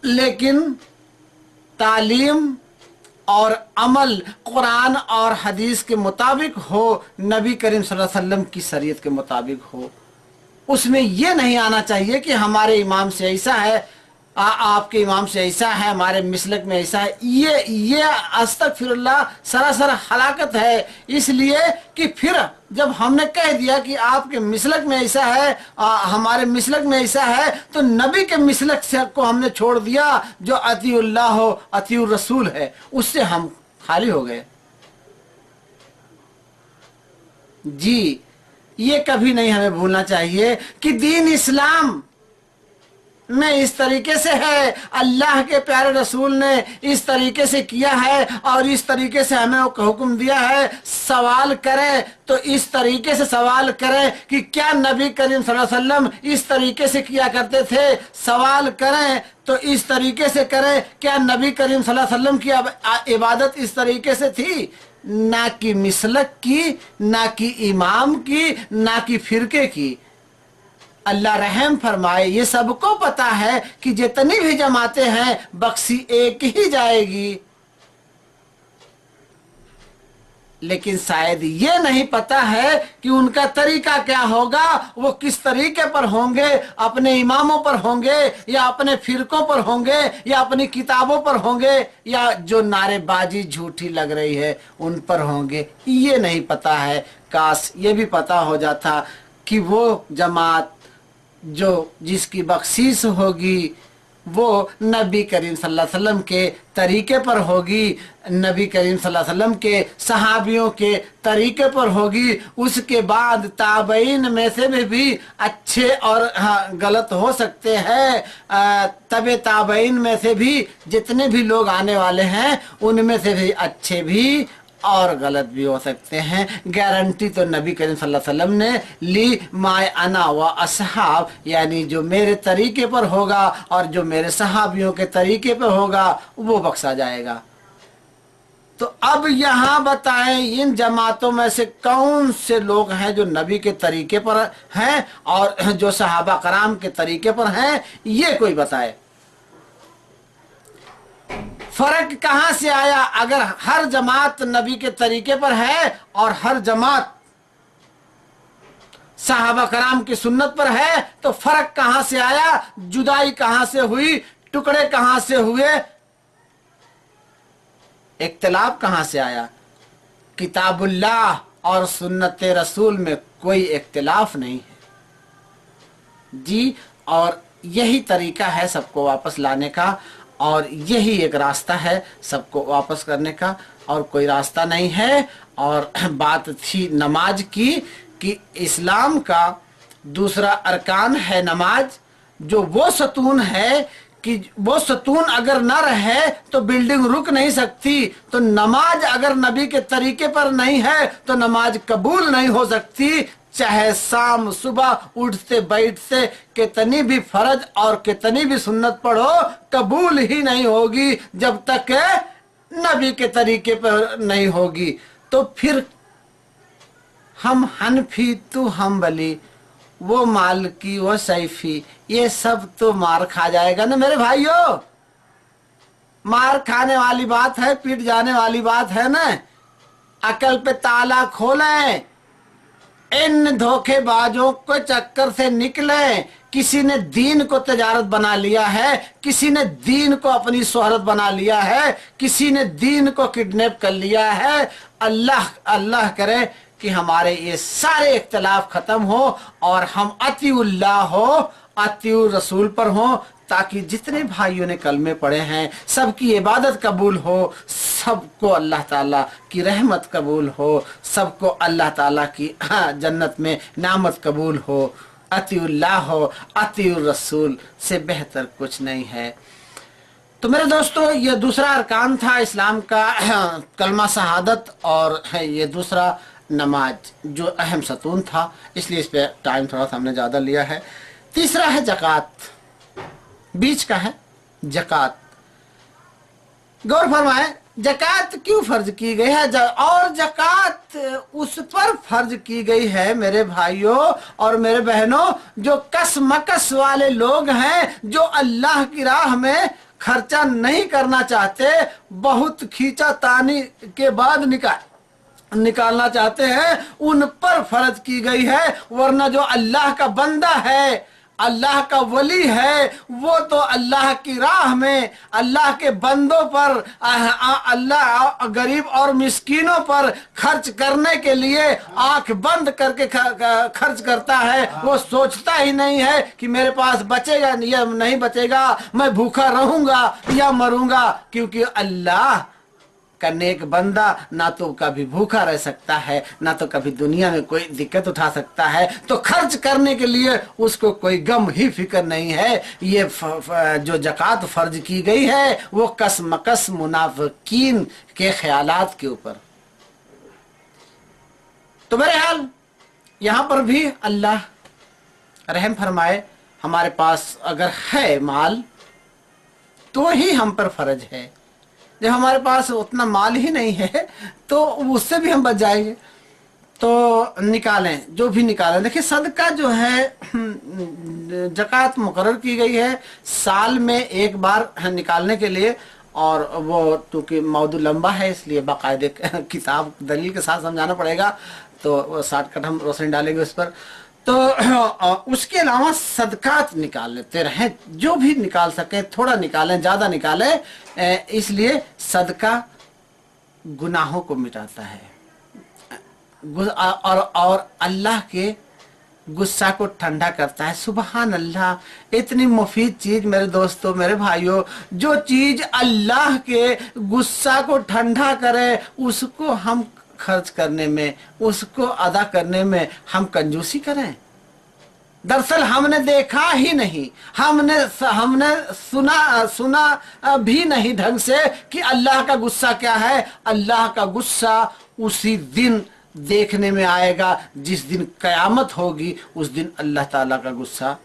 लेकिन तालीम और अमल कुरान और हदीस के मुताबिक हो, नबी करीम सल्लल्लाहु अलैहि वसल्लम की शरीयत के मुताबिक हो। उसमें ये नहीं आना चाहिए कि हमारे इमाम से ऐसा है, आपके इमाम से ऐसा है, हमारे मिसलक में ऐसा है। ये अस्तगफिरुल्लाह सरासर हलाकत है। इसलिए कि फिर जब हमने कह दिया कि आपके मिसलक में ऐसा है, हमारे मिसलक में ऐसा है, तो नबी के मिसलक से को हमने छोड़ दिया जो अतीउल्लाह हो, अतीउर रसूल है, उससे हम खाली हो गए। जी, ये कभी नहीं हमें भूलना चाहिए कि दीन इस्लाम में इस तरीके से है, अल्लाह के प्यारे रसूल ने इस तरीके से किया है और इस तरीके से हमें हुक्म दिया है। सवाल करें तो इस तरीके से सवाल करें कि क्या नबी करीम सल्लल्लाहु अलैहि वसल्लम इस तरीके से किया करते थे। सवाल करें तो इस तरीके से करें, क्या नबी करीम सल्लल्लाहु अलैहि वसल्लम की इबादत इस तरीके से थी? ना कि मिसलक की, ना कि इमाम की, ना कि फिरके की। अल्लाह रहम फरमाए। ये सबको पता है कि जितनी भी जमातें हैं बख्शी एक ही जाएगी, लेकिन शायद ये नहीं पता है कि उनका तरीका क्या होगा, वो किस तरीके पर होंगे, अपने इमामों पर होंगे या अपने फिरकों पर होंगे या अपनी किताबों पर होंगे या जो नारेबाजी झूठी लग रही है उन पर होंगे। ये नहीं पता है। काश ये भी पता हो जाता कि वो जमात जो जिसकी बख्शीश होगी वो नबी करीम सल्लल्लाहु अलैहि वसल्लम के तरीके पर होगी, नबी करीम सल्लल्लाहु अलैहि वसल्लम के सहाबियों के तरीके पर होगी। उसके बाद ताबईन में से भी अच्छे और गलत हो सकते हैं, तबे ताबईन में से भी जितने भी लोग आने वाले हैं उनमें से भी अच्छे भी और गलत भी हो सकते हैं। गारंटी तो नबी करीम सल्लल्लाहु अलैहि वसल्लम ने ली, माय अना व असहाब, यानी जो मेरे तरीके पर होगा और जो मेरे सहाबियों के तरीके पर होगा वो बख्शा जाएगा। तो अब यहाँ बताएं इन जमातों में से कौन से लोग हैं जो नबी के तरीके पर हैं और जो सहाबा कराम के तरीके पर हैं, ये कोई बताए। फर्क कहां से आया? अगर हर जमात नबी के तरीके पर है और हर जमात सहाबा कराम की सुन्नत पर है, तो फर्क कहां से आया? जुदाई कहां से हुई? टुकड़े कहां से हुए? इख्तिलाफ कहां से आया? किताबुल्लाह और सुन्नत रसूल में कोई इख्तिलाफ नहीं है जी। और यही तरीका है सबको वापस लाने का और यही एक रास्ता है सबको वापस करने का, और कोई रास्ता नहीं है। और बात थी नमाज की कि इस्लाम का दूसरा अरकान है नमाज, जो वो सतून है कि वो सतून अगर न रहे तो बिल्डिंग रुक नहीं सकती। तो नमाज अगर नबी के तरीके पर नहीं है तो नमाज कबूल नहीं हो सकती। चाहे शाम सुबह उठते बैठते कितनी भी फर्ज और कितनी भी सुन्नत पढ़ो, कबूल ही नहीं होगी जब तक नबी के तरीके पर नहीं होगी। तो फिर हम हनफी तू हम्बली, वो मालकी वो सैफी, ये सब तो मार खा जाएगा ना मेरे भाइयों। मार खाने वाली बात है, पीट जाने वाली बात है ना। अकल पे ताला खोलें, इन धोखेबाजों को चक्कर से निकले। किसी ने दीन को तजारत बना लिया है, किसी ने दीन को अपनी शोहरत बना लिया है, किसी ने दीन को किडनैप कर लिया है। अल्लाह अल्लाह करे कि हमारे ये सारे इख्तिलाफ खत्म हो और हम अतीउल्लाह हो, अतीउर रसूल पर हो, ताकि जितने भाइयों ने कलमे पढ़े हैं सबकी इबादत कबूल हो, सबको अल्लाह ताला की रहमत कबूल हो, सबको अल्लाह ताला की जन्नत में नामत कबूल हो। अतीउल्लाह हो, अतीउर रसूल से बेहतर कुछ नहीं है। तो मेरे दोस्तों, ये दूसरा अरकान था इस्लाम का, कलमा शहादत, और ये दूसरा नमाज जो अहम सतून था, इसलिए इस पे टाइम थोड़ा सा हमने ज़्यादा लिया है। तीसरा है ज़कात, बीच का है ज़कात। गौर फरमाएं, ज़कात क्यों फर्ज की गई है? और ज़कात उस पर फर्ज की गई है मेरे भाइयों और मेरे बहनों जो कसमकस वाले लोग हैं, जो अल्लाह की राह में खर्चा नहीं करना चाहते, बहुत खींचातानी के बाद निकालना चाहते हैं, उन पर फर्ज की गई है। वरना जो अल्लाह का बंदा है, अल्लाह का वली है, वो तो अल्लाह की राह में अल्लाह के बंदों पर, अल्लाह गरीब और मिस्कीनों पर खर्च करने के लिए आंख बंद करके खर्च करता है। वो सोचता ही नहीं है कि मेरे पास बचेगा या नहीं बचेगा, मैं भूखा रहूंगा या मरूंगा, क्योंकि अल्लाह का नेक बंदा ना तो कभी भूखा रह सकता है, ना तो कभी दुनिया में कोई दिक्कत उठा सकता है, तो खर्च करने के लिए उसको कोई गम ही फिक्र नहीं है। ये जो ज़कात फर्ज की गई है वो कसमकस मुनाफिकीन के ख्यालात के ऊपर। तो बहरहाल यहाँ पर भी अल्लाह रहम फरमाए, हमारे पास अगर है माल तो ही हम पर फर्ज है। जब हमारे पास उतना माल ही नहीं है तो उससे भी हम बच जाएंगे, तो निकालें, जो भी निकालें। देखिए सदका जो है, ज़कात मुकर्रर की गई है साल में एक बार निकालने के लिए, और वो क्योंकि मौजू लंबा है इसलिए बाकायदे किताब दलील के साथ समझाना पड़ेगा, तो शॉर्टकट हम रोशनी डालेंगे उस पर। तो उसके अलावा सदकात निकाल लेते रहें, जो भी निकाल सके, थोड़ा निकालें, ज़्यादा निकालें, इसलिए सदका गुनाहों को मिटाता है और अल्लाह के गुस्सा को ठंडा करता है। सुबहान अल्लाह, इतनी मुफीद चीज मेरे दोस्तों, मेरे भाइयों, जो चीज अल्लाह के गुस्सा को ठंडा करे उसको हम खर्च करने में, उसको अदा करने में हम कंजूसी करें। दरअसल हमने देखा ही नहीं, हमने सुना भी नहीं ढंग से कि अल्लाह का गुस्सा क्या है। अल्लाह का गुस्सा उसी दिन देखने में आएगा जिस दिन कयामत होगी, उस दिन अल्लाह ताला का गुस्सा।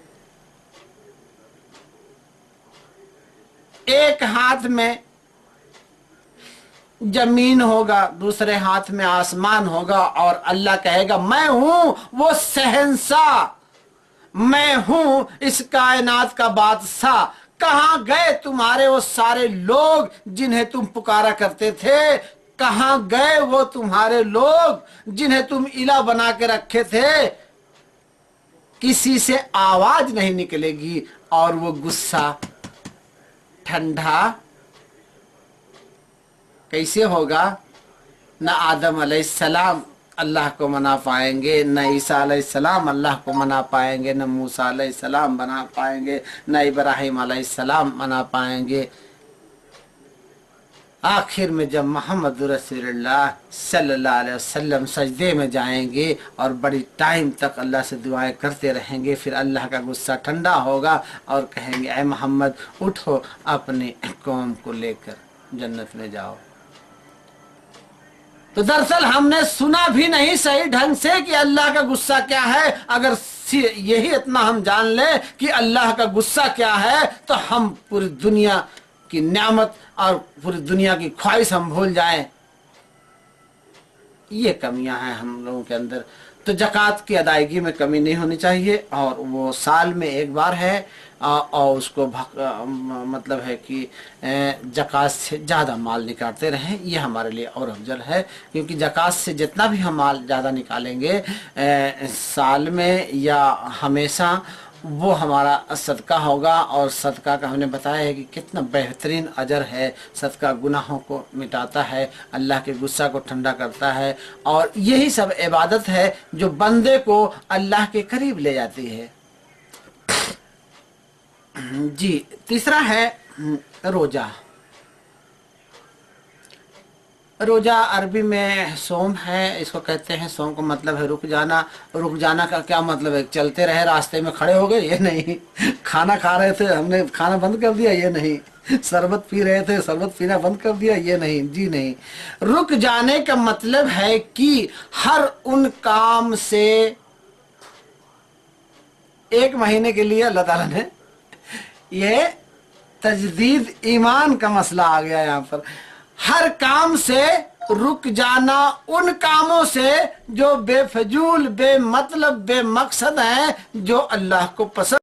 एक हाथ में जमीन होगा, दूसरे हाथ में आसमान होगा, और अल्लाह कहेगा मैं हूं वो शहंशाह, मैं हूं इस कायनात का बादशाह। कहां गए तुम्हारे वो सारे लोग जिन्हें तुम पुकारा करते थे? कहां गए वो तुम्हारे लोग जिन्हें तुम इला बना के रखे थे? किसी से आवाज नहीं निकलेगी और वो गुस्सा ठंडा कैसे होगा? न आदम अलैहिस्सलाम अल्लाह को मना पाएंगे, न ईसा अलैहिस्सलाम अल्लाह को मना पाएंगे, न मूसा अलैहिस्सलाम मना पाएंगे, न इब्राहिम अलैहिस्सलाम मना पाएंगे। आखिर में जब मोहम्मद रसूलुल्लाह सल्लल्लाहु अलैहि वसल्लम सजदे में जाएंगे और बड़ी टाइम तक अल्लाह से दुआएं करते रहेंगे, फिर अल्लाह का गुस्सा ठंडा होगा और कहेंगे ऐ मोहम्मद उठो, अपनी कौम को लेकर जन्नत में जाओ। तो दरअसल हमने सुना भी नहीं सही ढंग से कि अल्लाह का गुस्सा क्या है। अगर यही इतना हम जान ले कि अल्लाह का गुस्सा क्या है, तो हम पूरी दुनिया की नेमत और पूरी दुनिया की ख्वाहिश हम भूल जाएं। ये कमियां हैं हम लोगों के अंदर। तो ज़कात की अदायगी में कमी नहीं होनी चाहिए, और वो साल में एक बार है, और उसको मतलब है कि ज़कात से ज़्यादा माल निकालते रहें, ये हमारे लिए और अफजल है। क्योंकि ज़कात से जितना भी हम माल ज़्यादा निकालेंगे साल में या हमेशा, वो हमारा सदका होगा। और सदका का हमने बताया है कि कितना बेहतरीन अजर है। सदका गुनाहों को मिटाता है, अल्लाह के गुस्सा को ठंडा करता है, और यही सब इबादत है जो बंदे को अल्लाह के करीब ले जाती है। जी, तीसरा है रोजा। रोजा अरबी में सोम है, इसको कहते हैं। सोम का मतलब है रुक जाना। रुक जाना का क्या मतलब है? चलते रहे, रास्ते में खड़े हो गए, ये नहीं। खाना खा रहे थे, हमने खाना बंद कर दिया, ये नहीं। शरबत पी रहे थे, शरबत पीना बंद कर दिया, ये नहीं जी, नहीं। रुक जाने का मतलब है कि हर उन काम से 1 महीने के लिए अल्लाह ताला ने, ये तजदीद ईमान का मसला आ गया यहाँ पर। हर काम से रुक जाना, उन कामों से जो बेफजूल, बेमतलब, बेमकसद हैं, जो अल्लाह को पसंद